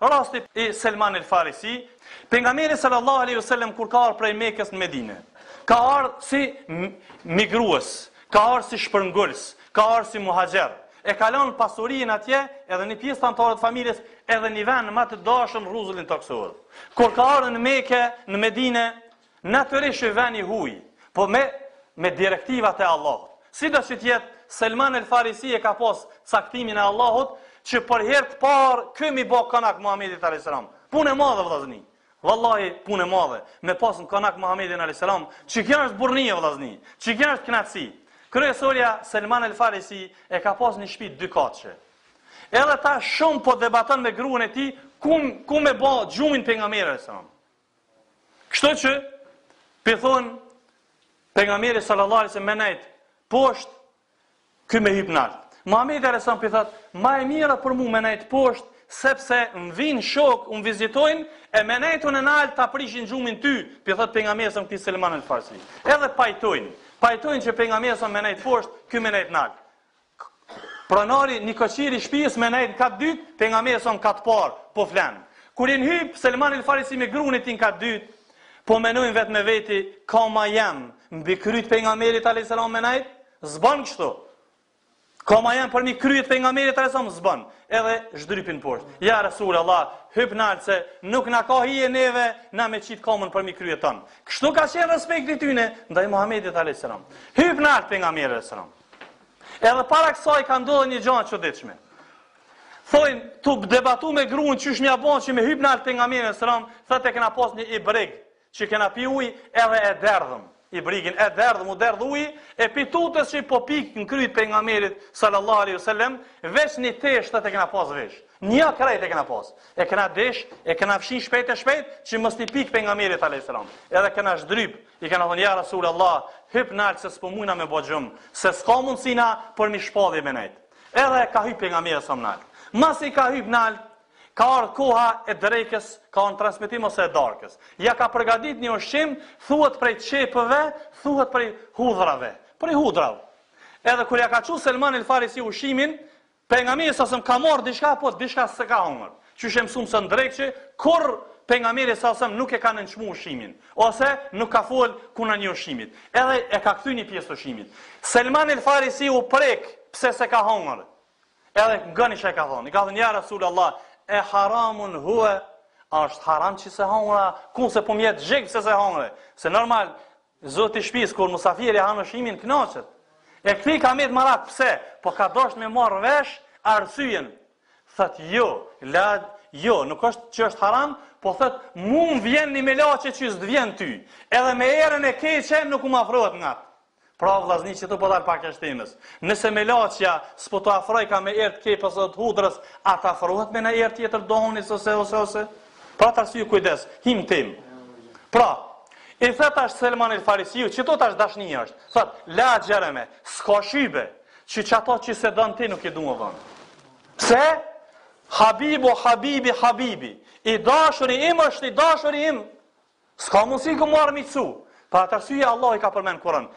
rasti i Selman el Farisi, pejgamberi sallallahu alaihi wasallam kur ka ardhur prej Mekës në Medinë, ka ardhur si migrues, ka ardhur si shpërngulës, ka ardhur si muhaxher. E kalon pasurinë atje, edhe një pjesë anëtarë të familjes, edhe një vend më të dashur rruzullin tokësor. Kur ka ardhur në Mekë, në Medinë, natyrisht vjen i huaj, po me direktivat e Allahut. Sido që tjetë, Selman el Farisi e ka pas caktimin e Allahut, që për herë të parë ky mi bë konak Muhamedit alayhis salam. Punë e madhe vëllazni. Wallahi punë e madhe. Me pas në konak Muhamedit alayhis salam, që kjo është burrnie vëllazni, që kjo është kënaqësi. Kryesorja Selman el Farisi e ka pas një shtëpi 2 katëshe. Edhe ta shumë po debaton me gruan e tij ku me bë gjumin pejgamberit alayhis salam. Kështu që pe thon pejgamberi sallallahu alaihi wasallam menajt poshtë, ky me hip nalt. Muhamedi alayhis salam thot, "Ma e mira për mua menajt poshtë, sepse më vin shok, më vizitojnë e menajtun e nalt ta prishin gjumin ty", pe thot pejgamberi sa këtij Selman el Farisi. Edhe pajtojnë që pejgamberi sa menajt poshtë, ky menajt nalt. Pronari një koqiri shtëpisë menajt kat dytë, pejgamberi sa kat parë, po flan. Kur i hyp Selman el Farisi me gruan e tij kat dytë, po menojnë vetë me veti, ka ma jam, mbi kryt pejgamberit alayhis salam menajt, zban kështu. Ka ma jam për mi kryet pejgamberit alayhis salam, zban. Edhe zhdrypin poshtë. Ja Rasulullah, hyp nalt se nuk na ka hije neve, na me qit kamën për mi kryet ton. Kështu ka qenë respekti tyne ndaj Muhamedit alayhis salam. Hyp nalt pejgamberi alayhis salam. Edhe para kësaj ka ndodhur një gjë e çuditshme. Thojnë, tu debatu me gruan çysh mja bën që me hyp nalt pejgamberi alayhis salam, thotë e kena pas një ibrig që kena pi ujë edhe e derdhëm. I brigin e derdhëm, u derdh ujë, e pitutës që po pik në kryt pejgamberit sallallahu alaihi wasallam, veç një tesh e kena pas vesh. Një krejt e kena pas. E kena desh, e kena fshin shpejt që mos i pik pejgamberit alaihi salam. Edhe kena zhdryp, i kena thonë ja Rasulullah, hyp nalt se s'po mujna me bë gjum, se s'ka mundësina për mi shpadhje me nejt. Edhe ka hyp pejgamberi sa nalt. Masi ka hyp nalt, ka ardhur koha e drekës, ka në transmetim ose e darkës. Ja ka përgatit një ushqim, thuhet prej qepëve, thuhet prej hudhrave. Prej hudrave. Edhe kur ja ka çu Selman el Farisi ushqimin, pejgamberi sa ka marrë diçka, po diçka s'e ka hungur. Qysh e mësuam se në drekë, kur pejgamberi sa nuk e ka nënçmu ushqimin, ose nuk ka fol kuna një ushqimit. Edhe e ka kthy një pjesë ushqimit. Selman el Farisi u prek pse s'e ka hungur. Edhe ngani çka ka thonë. I ka thënë ja Rasulullah, e haramun huwa, është haram që se hongra, ku se po mjetë zhegë se hongre. Se normal, zoti shtëpisë kur musafiri hanë ushqimin kënaqet. E këti ka me të marat, pse? Po ka dosht me marrë vesh arsyen. Thët jo, nuk është që është haram, po thët mu më vjen një melaçe që s'të vjen ty. Edhe me erën e keqe nuk më afrohet nga. Pra vllazni që të po dalë pak e shtemës. Nëse melaçja s'po të afroj ka me erë të kepës ose të hudrës, ata afrohet me në erë tjetër donis ose. Pra të arsye kujdes, him tim. Pra, i thët ashtë Selman el Farisiu, që to tash dashnia është. Thët, la gjereme, s'ka shybe, që ato që se dënë ti nuk i du më dhënë. Pse? Habibi. I dashuri im është i dashuri im. S'ka mundësi ku marrë mitësu. Pra të arsye Allah i ka përmenë Kur'an.